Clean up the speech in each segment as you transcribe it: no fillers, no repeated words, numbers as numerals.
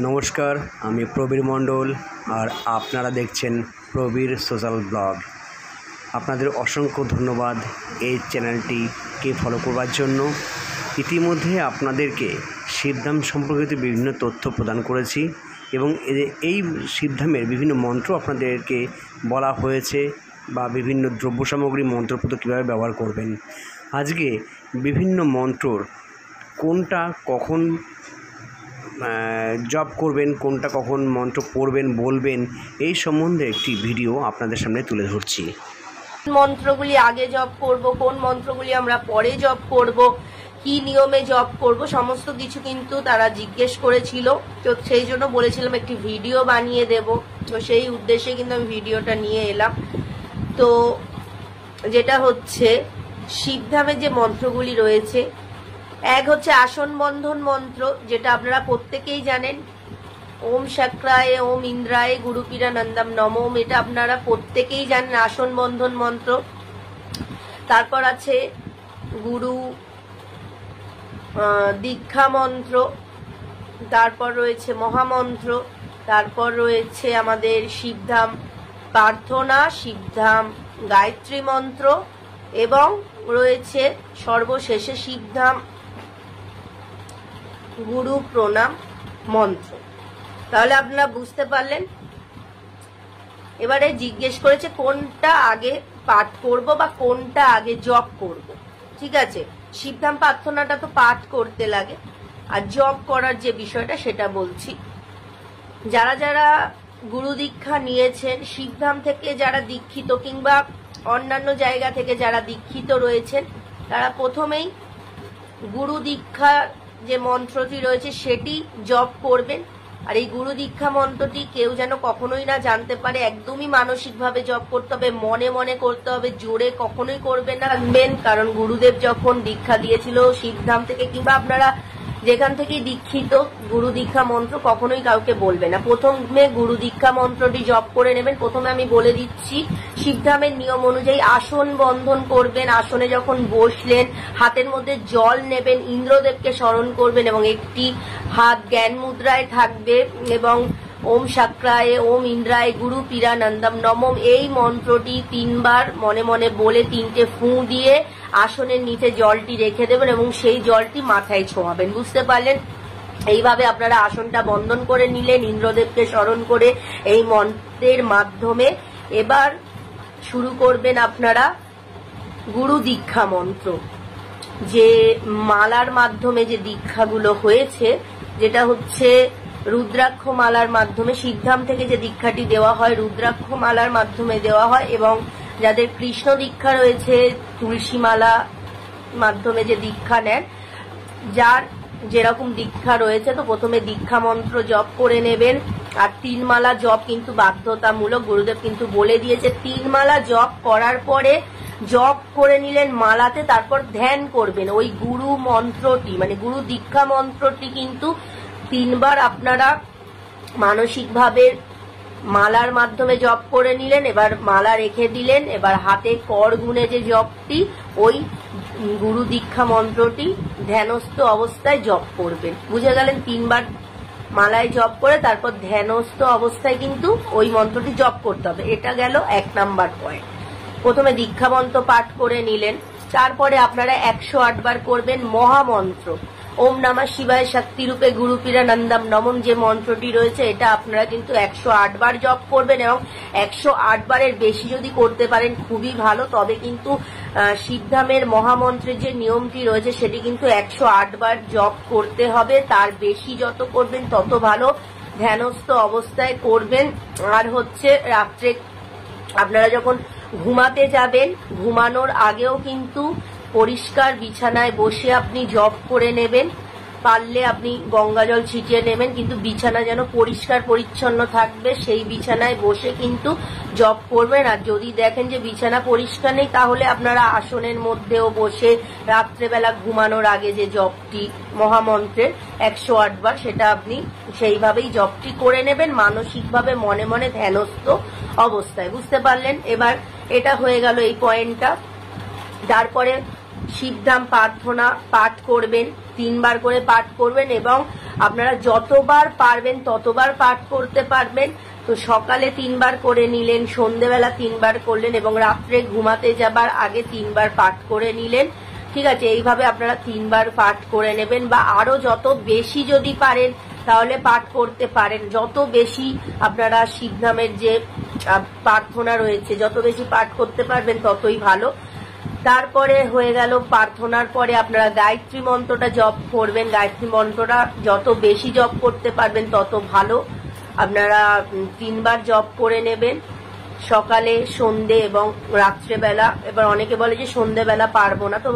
নমস্কার, আমি প্রবীর মণ্ডল আর আপনারা দেখছেন প্রবীর সোশ্যাল ব্লগ। আপনাদের অসংখ্য ধন্যবাদ এই চ্যানেলটিকে ফলো করবার জন্য। ইতিমধ্যে আপনাদেরকে শিবধাম সম্পর্কিত বিভিন্ন তথ্য প্রদান করেছি এবং এই শিবধামের বিভিন্ন মন্ত্র আপনাদেরকে বলা হয়েছে বা বিভিন্ন দ্রব্য সামগ্রী মন্ত্রপদ কীভাবে ব্যবহার করবেন। আজকে বিভিন্ন মন্ত্রর কোনটা কখন জপ করবেন, কোনটা কখন মন্ত্র পড়বেন বলবেন, এই সম্বন্ধে একটি ভিডিও আপনাদের সামনে তুলে ধরছি। মন্ত্রগুলি আগে জপ করব, কোন মন্ত্রগুলি আমরা পরে জপ করব, কি নিয়মে জপ করব, সমস্ত কিছু কিন্তু তারা জিজ্ঞেস করেছিল। তো সেই জন্য বলেছিলাম একটি ভিডিও বানিয়ে দেব। তো সেই উদ্দেশ্যে কিন্তু আমি ভিডিওটা নিয়ে এলাম। তো যেটা হচ্ছে শিবধামে যে মন্ত্রগুলি রয়েছে, এক হচ্ছে আসন বন্ধন মন্ত্র, যেটা আপনারা প্রত্যেকেই জানেন। ওম শাক্রায় ওম ইন্দ্রায় গুরুপীরা নন্দম নমঃ, এটা আপনারা প্রত্যেকেই জানেন, আসন বন্ধন মন্ত্র। তারপর আছে গুরু দীক্ষা মন্ত্র, তারপর রয়েছে মহামন্ত্র, তারপর রয়েছে আমাদের শিবধাম প্রার্থনা, শিবধাম গায়ত্রী মন্ত্র এবং রয়েছে সর্বশেষে শিবধাম গুরু প্রণাম মন্ত্র। তাহলে আপনারা বুঝতে পারলেন। এবারে জিজ্ঞেস করেছে কোনটা আগে পাঠ করব বা কোনটা আগে জপ করব। ঠিক আছে, শিবধাম প্রার্থনাটা তো পাঠ করতে লাগে, আর জপ করার যে বিষয়টা সেটা বলছি। যারা যারা গুরু দীক্ষা নিয়েছেন, শিবধাম থেকে যারা দীক্ষিত কিংবা অন্যান্য জায়গা থেকে যারা দীক্ষিত রয়েছেন, তারা প্রথমেই গুরু দীক্ষা যে মন্ত্রটি রয়েছে সেটি জপ করবেন। আর এই গুরু দীক্ষা মন্ত্রটি কেউ যেন কখনোই না জানতে পারে। একদমই মানসিকভাবে জপ করতে হবে, মনে মনে করতে হবে, জোরে কখনোই করবে না। কারণ গুরুদেব যখন দীক্ষা দিয়েছিল শিবধাম থেকে কিংবা আপনারা যেখান থেকেই দীক্ষিত, গুরু দীক্ষা মন্ত্র কখনোই কাউকে বলবে না। প্রথমে গুরু দীক্ষা মন্ত্রটি জপ করে নেবেন। প্রথমে আমি বলে দিচ্ছি, শিবধামের নিয়ম অনুযায়ী আসন বন্ধন করবেন। আসনে যখন বসলেন হাতের মধ্যে জল নেবেন, ইন্দ্রদেবকে স্মরণ করবেন এবং একটি হাত জ্ঞান মুদ্রায় থাকবে এবং ওম শাক্রায় ওম ইন্দ্রায় গুরু পীরা নন্দম নমঃ এই মন্ত্রটি 3 বার মনে মনে বলে 3টে ফুঁ দিয়ে আসনের নিচে জলটি রেখে দেবেন এবং সেই জলটি মাথায় ছোঁয়াবেন। বুঝতে পারলেন? এইভাবে আপনারা আসনটা বন্ধন করে নিলেন ইন্দ্রদেবকে স্মরণ করে এই মন্ত্রের মাধ্যমে। এবার শুরু করবেন আপনারা গুরু দীক্ষা মন্ত্র, যে মালার মাধ্যমে যে দীক্ষাগুলো হয়েছে, যেটা হচ্ছে রুদ্রাক্ষ মালার মাধ্যমে। শিবধাম থেকে যে দীক্ষাটি দেওয়া হয় রুদ্রাক্ষ মালার মাধ্যমে দেওয়া হয় এবং যাদের কৃষ্ণ দীক্ষা রয়েছে তুলসী মালা মাধ্যমে যে দীক্ষা নেন, যার যেরকম দীক্ষা রয়েছে, তো প্রথমে দীক্ষা মন্ত্র জপ করে নেবেন। আর 3 মালা জপ কিন্তু বাধ্যতামূলক, গুরুদেব কিন্তু বলে দিয়েছে। 3 মালা জপ করার পরে জপ করে নিলেন মালাতে, তারপর ধ্যান করবেন ওই গুরু মন্ত্রটি, মানে গুরু দীক্ষা মন্ত্রটি কিন্তু 3 বার আপনারা মানসিকভাবে মালার মাধ্যমে জপ করে নিলেন। এবার মালা রেখে দিলেন। এবার হাতে কর গুনে যে জপটি, ওই গুরু দীক্ষা মন্ত্রটি ধ্যানস্থ অবস্থায় জপ করবেন। বুঝে গেলেন? 3 বার মালায় জপ করে তারপর ধ্যানস্থ অবস্থায় কিন্তু ওই মন্ত্রটি জপ করতে হবে। এটা গেল 1 নাম্বার পয়েন্ট। প্রথমে দীক্ষা মন্ত্র পাঠ করে নিলেন, তারপরে আপনারা 108 বার করবেন মহামন্ত্র। ওম নমঃ শিবায় শক্তিরূপে গুরুপীরা নন্দম নমঃ যে মন্ত্রটি রয়েছে, এটা আপনারা কিন্তু 108 বার জপ করবেন এবং 108 বারের বেশি যদি করতে পারেন খুবই ভালো। তবে কিন্তু শিবধামের মহামন্ত্রের যে নিয়মটি রয়েছে সেটি কিন্তু 108 বার জপ করতে হবে। তার বেশি যত করবেন তত ভালো। ধ্যানস্থ অবস্থায় করবেন। আর হচ্ছে রাত্রে আপনারা যখন ঘুমাতে যাবেন, ঘুমানোর আগেও কিন্তু পরিষ্কার বিছানায় বসে আপনি জপ করে নেবেন। পারলে আপনি গঙ্গা জল ছিটিয়ে নেবেন, কিন্তু বিছানা যেন পরিষ্কার পরিচ্ছন্ন থাকবে, সেই বিছানায় বসে কিন্তু জপ করবেন। আর যদি দেখেন যে বিছানা পরিষ্কার নেই, তাহলে আপনারা আসনের মধ্যেও বসে রাত্রেবেলা ঘুমানোর আগে যে জপটি মহামন্ত্রের 108 বার, সেটা আপনি সেইভাবেই জপটি করে নেবেন মানসিকভাবে মনে মনে ধ্যানস্থ অবস্থায়। বুঝতে পারলেন? এবার এটা হয়ে গেল এই পয়েন্টটা। তারপরে শিবধাম প্রার্থনা পাঠ করবেন, 3 বার করে পাঠ করবেন এবং আপনারা যতবার পারবেন ততবার পাঠ করতে পারবেন। তো সকালে 3 বার করে নিলেন, সন্ধ্যেবেলা 3 বার করলেন এবং রাত্রে ঘুমাতে যাবার আগে 3 বার পাঠ করে নিলেন। ঠিক আছে, এইভাবে আপনারা 3 বার পাঠ করে নেবেন, বা আরো যত বেশি যদি পারেন তাহলে পাঠ করতে পারেন। যত বেশি আপনারা শিবধামের যে প্রার্থনা রয়েছে যত বেশি পাঠ করতে পারবেন ততই ভালো। তারপরে হয়ে গেল, প্রার্থনার পরে আপনারা গায়ত্রী মন্ত্রটা জপ করবেন। গায়ত্রী মন্ত্রটা যত বেশি জপ করতে পারবেন তত ভালো। আপনারা 3 বার জপ করে নেবেন, সকালে, সন্ধে এবং রাত্রেবেলা। এবার অনেকে বলে যে সন্ধেবেলা পারবো না, তো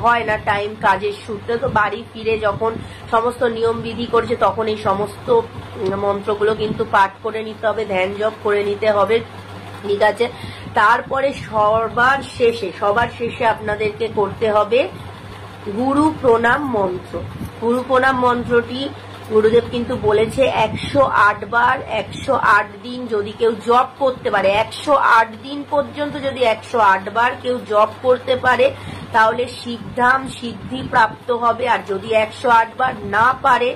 হয় না, টাইম কাজের সূত্রে। তো বাড়ি ফিরে যখন সমস্ত নিয়ম বিধি করছে তখন এই সমস্ত মন্ত্রগুলো কিন্তু পাঠ করে নিতে হবে, ধ্যান জপ করে নিতে হবে। ঠিক আছে, তারপরে সবার শেষে আপনাদেরকে করতে হবে গুরু প্রণাম মন্ত্র। গুরু প্রণাম মন্ত্রটি গুরুদেব কিন্তু বলেছে 108 বার 108 দিন যদি কেউ জপ করতে পারে, 108 দিন পর্যন্ত যদি 108 বার কেউ জপ করতে পারে তাহলে শিবধাম সিদ্ধি প্রাপ্ত হবে। আর যদি 108 বার না পারে,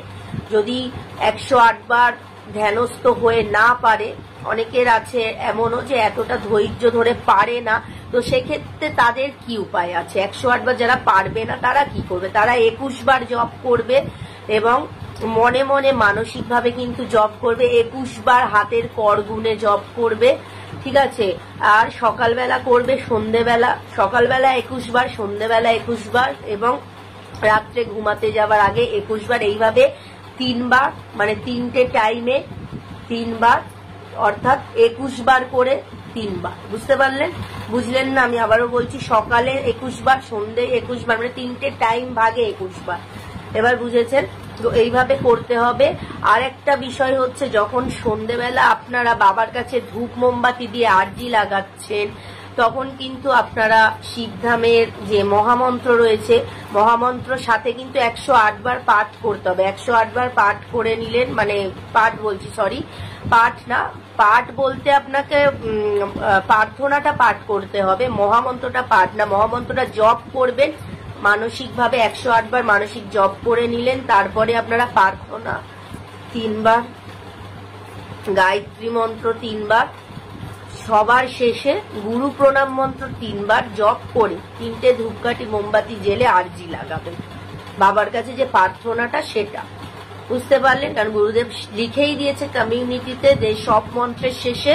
যদি 108 বার ধ্যানস্থ হয়ে না পারে, অনেকের আছে এমনও যে এতটা ধৈর্য ধরে পারে না, তো সেক্ষেত্রে তাদের কি উপায় আছে? 108 বার যারা পারবে না তারা কি করবে? তারা 21 বার জপ করবে এবং মনে মনে মানসিকভাবে কিন্তু জপ করবে। 21 বার হাতের কর গুনে জপ করবে। ঠিক আছে, আর সকালবেলা করবে, সন্ধেবেলা, সকালবেলা 21 বার, সন্ধেবেলা 21 বার এবং রাত্রে ঘুমাতে যাবার আগে 21 বার। এইভাবে 3 বার, মানে 3টে টাইমে 3 বার, অর্থাৎ 21 বার করে 3 বার। বুঝতে পারলেন? বুঝলেন না? আমি আবারও বলছি, সকালে 21 বার, সন্ধে 21 বার, মানে 3টে টাইম ভাগে 21 বার। এবার বুঝেছেন? তো এইভাবে করতে হবে। আর একটা বিষয় হচ্ছে, যখন সন্ধেবেলা আপনারা বাবার কাছে ধূপ মোমবাতি দিয়ে আরজি লাগাচ্ছেন তখন কিন্তু আপনারা শিবধামের যে মহামন্ত্র রয়েছে, মহামন্ত্র সাথে কিন্তু 108 বার পাঠ করতে হবে। 108 বার পাঠ করে নিলেন, মানে পাঠ বলছি, সরি, পাঠ না, পাঠ বলতে আপনাকে প্রার্থনাটা পাঠ করতে হবে, মহামন্ত্রটা পাঠ না। মহামন্ত্রটা জপ করবেন মানসিকভাবে, 108 বার মানসিক জপ করে নিলেন। তারপরে আপনারা প্রার্থনা 3 বার, গায়ত্রী মন্ত্র 3 বার, সবার শেষে গুরু প্রণাম মন্ত্র 3 বার জপ করে 3টে ধূপকাঠি মোমবাতি জেলে আরজি লাগাবেন বাবার কাছে, যে প্রার্থনাটা সেটা। বুঝতে পারলেন? কারণ গুরুদেব লিখেই দিয়েছে কমিউনিটিতে যে সব মন্ত্রের শেষে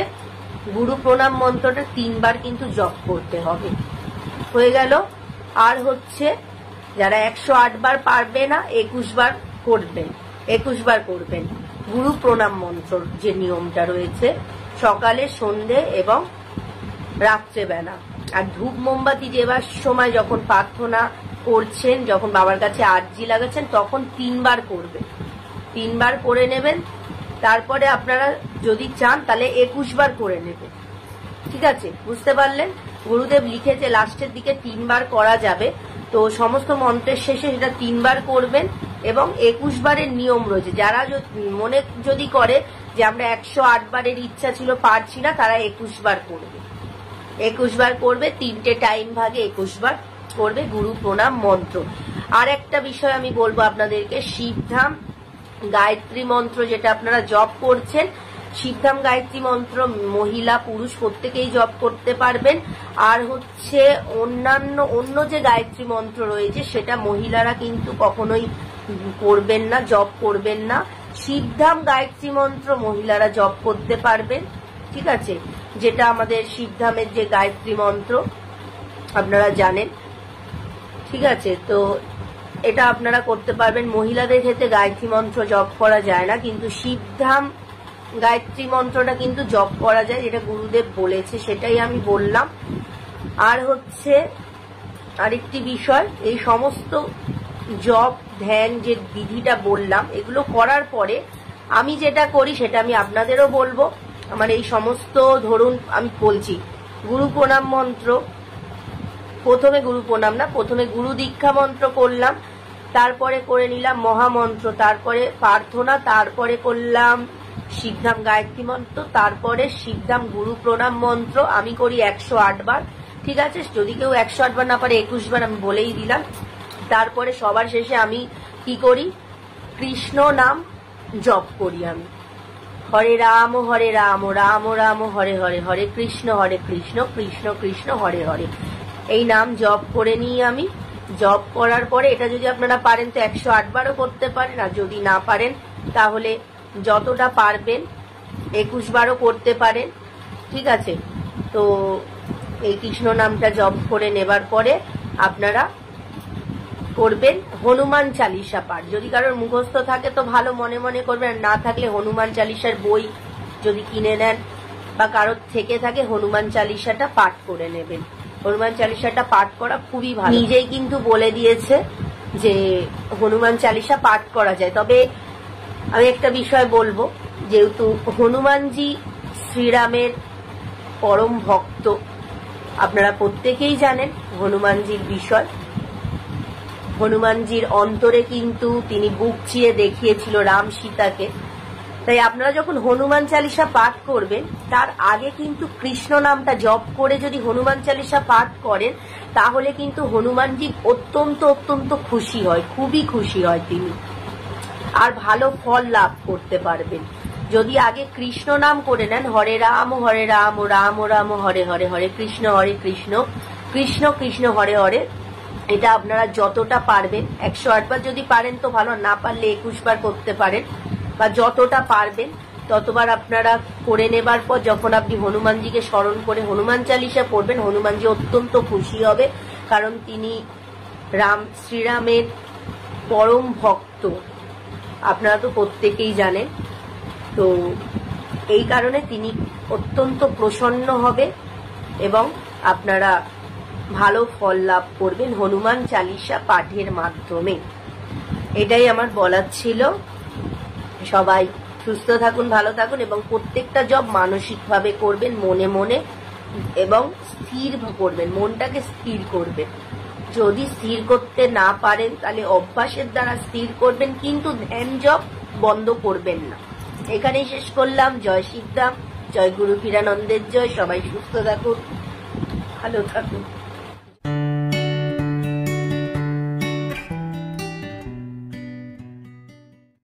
গুরু প্রণাম মন্ত্রটা 3 বার কিন্তু জপ করতে হবে। হয়ে গেল। আর হচ্ছে, যারা 108 বার পারবে না 21 বার করবেন, 21 বার করবেন গুরু প্রণাম মন্ত্র যে নিয়মটা রয়েছে, সকালে, সন্ধে এবং রাত্রেবেলা। আর ধূপ মোমবাতি দেবার সময় যখন প্রার্থনা করছেন, যখন বাবার কাছে আরজি লাগাচ্ছেন, তখন 3 বার করবেন, 3 বার করে নেবেন। তারপরে আপনারা যদি চান তাহলে 21 বার করে নেবেন। ঠিক আছে, বুঝতে পারলেন? গুরুদেব লিখেছে লাস্টের দিকে 3 বার করা যাবে, তো সমস্ত মন্ত্রের শেষে সেটা 3 বার করবেন এবং 21 বারের নিয়ম রয়েছে। যারা মনে যদি করে যে আমরা 108 বারের ইচ্ছা ছিল, পারছি না, তারা 21 বার করবে, 21 বার করবে, 3টে টাইম ভাগে 21 বার করবে গুরু প্রণাম মন্ত্র। আর একটা বিষয় আমি বলবো আপনাদেরকে, শিবধাম গায়ত্রী মন্ত্র যেটা আপনারা জপ করছেন, শিবধাম গায়ত্রী মন্ত্র মহিলা পুরুষ প্রত্যেকেই জপ করতে পারবেন। আর হচ্ছে অন্য যে গায়ত্রী মন্ত্র রয়েছে সেটা মহিলারা কিন্তু কখনোই করবেন না, জপ করবেন না। শিবধাম গায়ত্রী মন্ত্র মহিলারা জপ করতে পারবেন। ঠিক আছে, যেটা আমাদের শিবধামের যে গায়ত্রী মন্ত্র আপনারা জানেন। ঠিক আছে, তো এটা আপনারা করতে পারবেন। মহিলাদের ক্ষেত্রে গায়ত্রী মন্ত্র জপ করা যায় না, কিন্তু শিবধাম গায়ত্রী মন্ত্রটা কিন্তু জপ করা যায়, যেটা গুরুদেব বলেছে সেটাই আমি বললাম। আর হচ্ছে আরেকটি বিষয়, এই সমস্ত জপ ধ্যান যে বিধিটা বললাম, এগুলো করার পরে আমি যেটা করি সেটা আমি আপনাদেরও বলবো। আমার এই সমস্ত, ধরুন আমি বলছি গুরু প্রণাম মন্ত্র, প্রথমে গুরু প্রণাম না, প্রথমে গুরু দীক্ষা মন্ত্র করলাম, তারপরে করে নিলাম মহামন্ত্র, তারপরে প্রার্থনা, তারপরে করলাম শিবধাম গায়ত্রী মন্ত্র, তারপরে শিবধাম গুরু প্রণাম মন্ত্র আমি করি 108 বার, ঠিক আছে? যদি কেউ 108 বার না পারে 21 বার আমি বলেই দিলাম। তারপরে সবার শেষে আমি কি করি, কৃষ্ণ নাম জপ করি আমি। হরে রাম রাম রাম হরে হরে, হরে কৃষ্ণ কৃষ্ণ কৃষ্ণ হরে হরে, এই নাম জপ করে নিই আমি। জপ করার পরে এটা যদি আপনারা পারেন তো 108 বারও করতে পারেন, আর যদি না পারেন তাহলে যতটা পারবেন 21 বারও করতে পারেন, ঠিক আছে? তো এই কৃষ্ণ নামটা জপ করে নেবার পরে আপনারা করবেন হনুমান চালিসা পাঠ। যদি কারোর মুখস্থ থাকে তো ভালো, মনে মনে করবেন, না থাকলে হনুমান চালিসার বই যদি কিনে নেন বা কারোর থেকে থাকে হনুমান চালিসাটা পাঠ করে নেবেন। হনুমান চালিসাটা পাঠ করা খুবই ভালো, নিজেই কিন্তু বলে দিয়েছে যে হনুমান চালিসা পাঠ করা যায়। তবে আমি একটা বিষয় বলবো, যেহেতু হনুমানজি শ্রীরামের পরম ভক্ত, আপনারা প্রত্যেকেই জানেন হনুমানজির বিষয়। হনুমানজির অন্তরে কিন্তু তিনি বুক চিয়ে দেখিয়েছিল রাম সীতাকে। তাই আপনারা যখন হনুমান চালিসা পাঠ করবেন তার আগে কিন্তু কৃষ্ণ নামটা জপ করে যদি হনুমান চালিসা পাঠ করেন তাহলে কিন্তু হনুমানজি অত্যন্ত অত্যন্ত খুশি হয়, খুবই খুশি হয় তিনি, আর ভালো ফল লাভ করতে পারবেন। যদি আগে কৃষ্ণ নাম করে নেন, হরে রাম রাম রাম হরে হরে, হরে কৃষ্ণ কৃষ্ণ কৃষ্ণ হরে হরে, এটা আপনারা যতটা পারবেন 108 বার যদি পারেন তো ভালো, না পারলে 21 বার করতে পারেন, বা যতটা পারবেন ততবার আপনারা করে নেবার পর যখন আপনি হনুমানজিকে স্মরণ করে হনুমান চালিসা পড়বেন, হনুমানজি অত্যন্ত খুশি হবে, কারণ তিনি শ্রীরামের পরম ভক্ত, আপনারা তো প্রত্যেকেই জানেন। তো এই কারণে তিনি অত্যন্ত প্রসন্ন হবে এবং আপনারা ভালো ফল লাভ করবেন হনুমান চালিসা পাঠের মাধ্যমে। এটাই আমার বলার ছিল। সবাই সুস্থ থাকুন, ভালো থাকুন, এবং প্রত্যেকটা জব মানসিকভাবে করবেন, মনে মনে, এবং স্থির করবেন, মনটাকে স্থির করবেন। যদি স্থির করতে না পারেন তাহলে অভ্যাসের দ্বারা স্থির করবেন, কিন্তু ধ্যান জব বন্ধ করবেন না। এখানেই শেষ করলাম। জয় শিবধাম, জয় গুরু ক্ষীরানন্দের জয়। সবাই সুস্থ থাকুন, ভালো থাকুন।